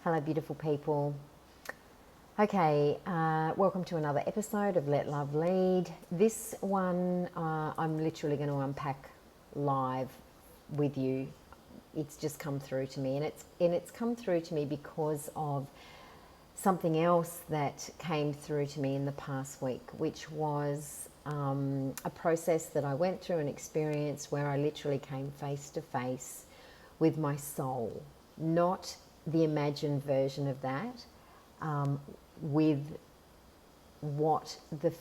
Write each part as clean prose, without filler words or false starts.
Hello, beautiful people. Okay, welcome to another episode of Let Love Lead. This one I'm literally going to unpack live with you. It's just come through to me, and it's come through to me because of something else that came through to me in the past week, which was a process that I went through and experienced where I literally came face to face with my soul, not the imagined version of that, with what the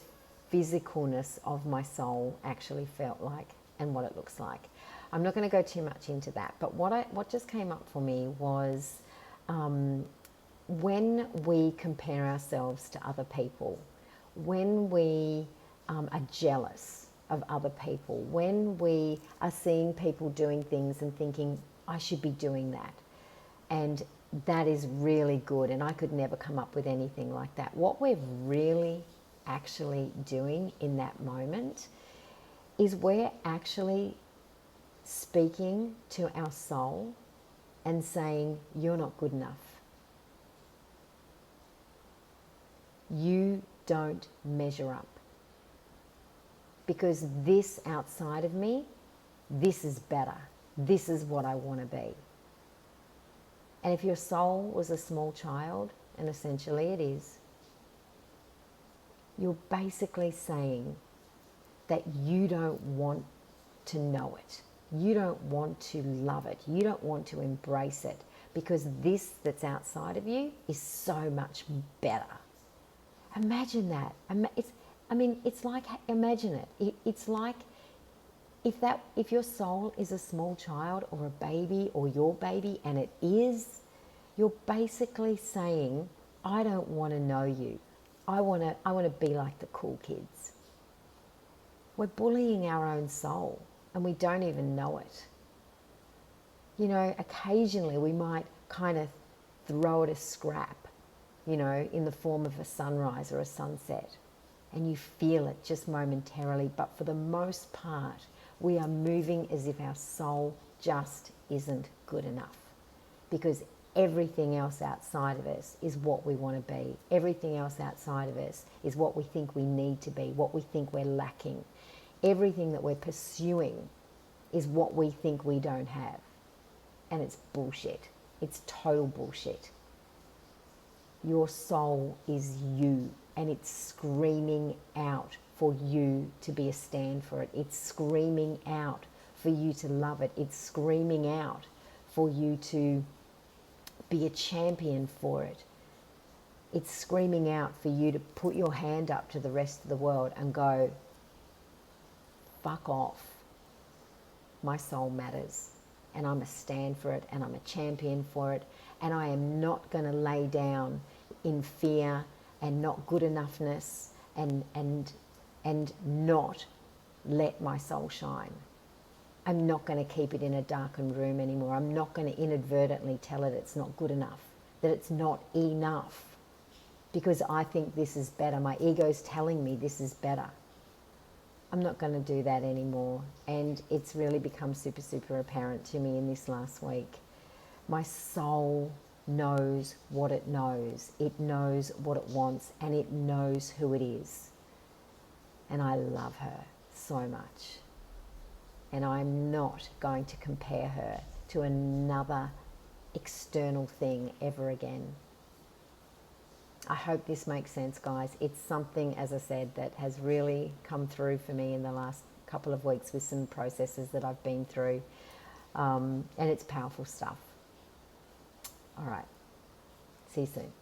physicalness of my soul actually felt like and what it looks like. I'm not going to go too much into that, but what just came up for me was when we compare ourselves to other people, when we are jealous of other people, when we are seeing people doing things and thinking, I should be doing that. And that is really good, and I could never come up with anything like that. What we're really actually doing in that moment is we're actually speaking to our soul and saying, you're not good enough. You don't measure up. Because this outside of me, this is better. This is what I want to be. And if your soul was a small child, and essentially it is, you're basically saying that you don't want to know it. You don't want to love it. You don't want to embrace it, because this that's outside of you is so much better. Imagine that. It's like, imagine it. It's like if your soul is a small child or a baby or your baby, and it is, you're basically saying, I don't want to know you. I want to be like the cool kids. We're bullying our own soul and we don't even know it. You know, occasionally we might kind of throw it a scrap, you know, in the form of a sunrise or a sunset, and you feel it just momentarily, but for the most part, we are moving as if our soul just isn't good enough, because everything else outside of us is what we want to be. Everything else outside of us is what we think we need to be, what we think we're lacking. Everything that we're pursuing is what we think we don't have. And it's bullshit. It's total bullshit. Your soul is you, and it's screaming out for you to be a stand for it. It's screaming out for you to love it. It's screaming out for you to be a champion for it. It's screaming out for you to put your hand up to the rest of the world and go, fuck off. My soul matters, and I'm a stand for it, and I'm a champion for it, and I am not going to lay down in fear and not good enoughness and not let my soul shine. I'm not going to keep it in a darkened room anymore. I'm not going to inadvertently tell it it's not good enough, that it's not enough, because I think this is better. My ego's telling me this is better. I'm not going to do that anymore. And it's really become super, super apparent to me in this last week. My soul knows what it knows. It knows what it wants, and it knows who it is. And I love her so much. And I'm not going to compare her to another external thing ever again. I hope this makes sense, guys. It's something, as I said, that has really come through for me in the last couple of weeks with some processes that I've been through. And it's powerful stuff. All right. See you soon.